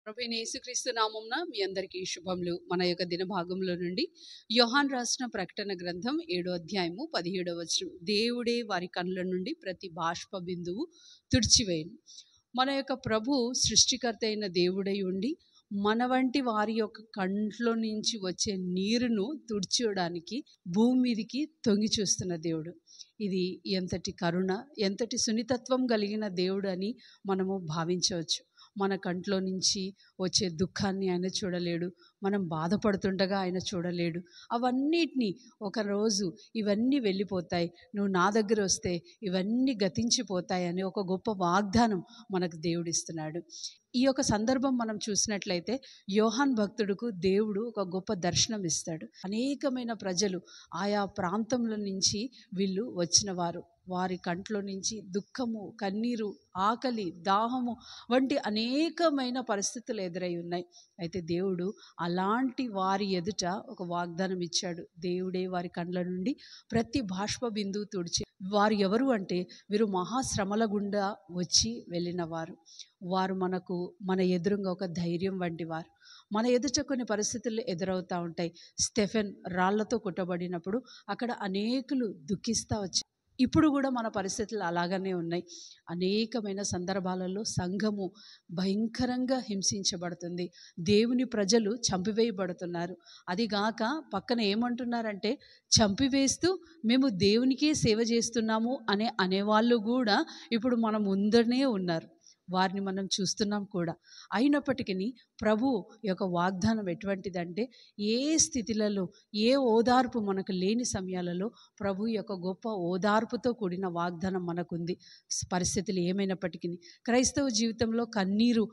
ప్రభువైన యేసుక్రీస్తు నామమున మీ అందరికీ శుభములు. మన యొక్క దిన భాగంలో నుండి యోహాన్ రాసిన ప్రకటన గ్రంథం 7వ అధ్యాయము 17వ వచనం. దేవుడే వారి కళ్ళ నుండి ప్రతి బాష్ప బిందువు తుడిచివేయును. మన యొక్క ప్రభు సృష్టికర్త అయిన దేవుడై ఉండి మన వంటి వారి యొక్క కంట్లో నుంచి వచ్చే నీరును తుడిచేయడానికి భూమి మీదికి తొంగి చూస్తున్న దేవుడు. ఇది ఎంతటి కరుణ, ఎంతటి సున్నితత్వం కలిగిన దేవుడు అని మనము భావించవచ్చు. మన కంట్లో నుంచి వచ్చే దుఃఖాన్ని ఆయన చూడలేడు, మనం బాధపడుతుండగా ఆయన చూడలేడు. అవన్నిటినీ ఒకరోజు ఇవన్నీ వెళ్ళిపోతాయి, నువ్వు నా దగ్గర వస్తే ఇవన్నీ గతించిపోతాయి అని ఒక గొప్ప వాగ్దానం మనకు దేవుడిస్తున్నాడు. ఈ యొక్క సందర్భం మనం చూసినట్లయితే యోహాన్ భక్తుడుకు దేవుడు ఒక గొప్ప దర్శనం ఇస్తాడు. అనేకమైన ప్రజలు ఆయా ప్రాంతంలో నుంచి వీళ్ళు వచ్చిన వారి కంట్లో నుంచి దుఃఖము, కన్నీరు, ఆకలి, దాహము వంటి అనేకమైన పరిస్థితులు ఎదురై ఉన్నాయి. అయితే దేవుడు అలాంటి వారి ఎదుట ఒక వాగ్దానం ఇచ్చాడు. దేవుడే వారి కండ్ల నుండి ప్రతి బాష్ప బిందువు తుడిచి. వారు ఎవరు అంటే వీరు మహాశ్రమల గుండా వచ్చి వెళ్ళిన వారు మన ఎదురుగా ఒక ధైర్యం వంటి వారు. మన ఎదుట కొన్ని పరిస్థితులు ఎదురవుతూ ఉంటాయి. స్టెఫెన్ రాళ్లతో కుట్టబడినప్పుడు అక్కడ అనేకులు దుఃఖిస్తూ వచ్చారు. ఇప్పుడు కూడా మన పరిస్థితులు అలాగనే ఉన్నాయి. అనేకమైన సందర్భాలలో సంఘము భయంకరంగా హింసించబడుతుంది. దేవుని ప్రజలు చంపివేయబడుతున్నారు. అదిగాక పక్కన ఏమంటున్నారంటే, చంపివేస్తూ మేము దేవునికే సేవ చేస్తున్నాము అనేవాళ్ళు కూడా ఇప్పుడు మన ముందరనే ఉన్నారు. వారిని మనం చూస్తున్నాం కూడా. అయినప్పటికీ ప్రభు యొక్క వాగ్దానం ఎటువంటిదంటే, ఏ స్థితిలలో ఏ ఓదార్పు మనకు లేని సమయాలలో ప్రభు యొక్క గొప్ప ఓదార్పుతో కూడిన వాగ్దానం మనకుంది. పరిస్థితులు ఏమైనప్పటికీ, క్రైస్తవ జీవితంలో కన్నీరు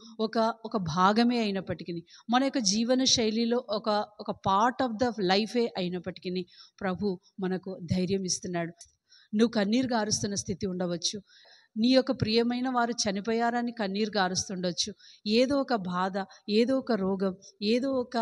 ఒక భాగమే అయినప్పటికీ, మన యొక్క జీవన శైలిలో ఒక పార్ట్ ఆఫ్ ద లైఫే అయినప్పటికీ ప్రభు మనకు ధైర్యం ఇస్తున్నాడు. నువ్వు కన్నీరు గారుస్తున్న స్థితి ఉండవచ్చు. నీ యొక్క ప్రియమైన వారు చనిపోయారని కన్నీరు గారుస్తుండొచ్చు. ఏదో ఒక బాధ, ఏదో ఒక రోగం, ఏదో ఒక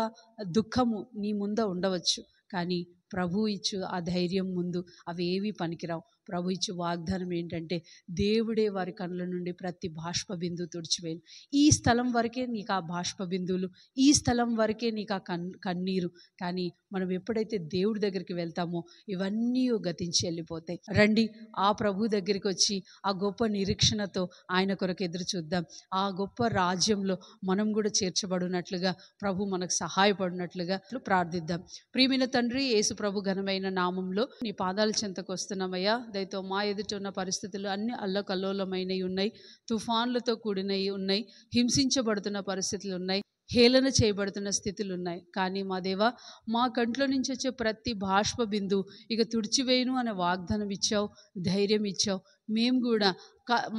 దుఃఖము నీ ముందు ఉండవచ్చు. కానీ ప్రభు ఇచ్చు ఆ ధైర్యం ముందు అవి ఏవి పనికిరావు. ప్రభు ఇచ్చు వాగ్దానం ఏంటంటే, దేవుడే వారి కళ్ళ నుండి ప్రతి బాష్ప బిందువు తుడిచివేయను. ఈ స్థలం వరకే నీకు ఆ బాష్ప బిందువులు, ఈ స్థలం వరకే నీకు ఆ కన్నీరు. కానీ మనం ఎప్పుడైతే దేవుడి దగ్గరికి వెళ్తామో ఇవన్నీ గతించి వెళ్ళిపోతాయి. రండి, ఆ ప్రభు దగ్గరికి వచ్చి ఆ గొప్ప నిరీక్షణతో ఆయన కొరకు ఎదురు చూద్దాం. ఆ గొప్ప రాజ్యంలో మనం కూడా చేర్చబడినట్లుగా, ప్రభు మనకు సహాయపడినట్లుగా ప్రార్థిద్దాం. ప్రియమైన తండ్రి, యేసు ప్రభు ఘనమైన నామంలో నీ పాదాల చెంతకు వస్తున్నామయ్యా. దయతో మా ఎదుట ఉన్న పరిస్థితులు అన్ని అల్లకల్లోలమైనవి ఉన్నాయి, తుఫాన్లతో కూడినవి ఉన్నాయి, హింసించబడుతున్న పరిస్థితులు ఉన్నాయి, హేళన చేయబడుతున్న స్థితులు ఉన్నాయి. కానీ మా దేవా, మా కంట్లో నుంచి వచ్చే ప్రతి బాష్ప బిందువు ఇక తుడిచివేయను అనే వాగ్దానం ఇచ్చావు, ధైర్యం ఇచ్చావు. మేము కూడా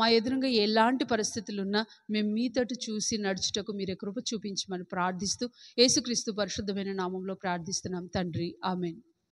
మా ఎదురుగా ఎలాంటి పరిస్థితులు ఉన్నా మేము మీతోటి చూసి నడుచుటకు మీరే కృప చూపించమని ప్రార్థిస్తూ యేసుక్రీస్తు పరిశుద్ధమైన నామంలో ప్రార్థిస్తున్నాం తండ్రి, ఆమేన్.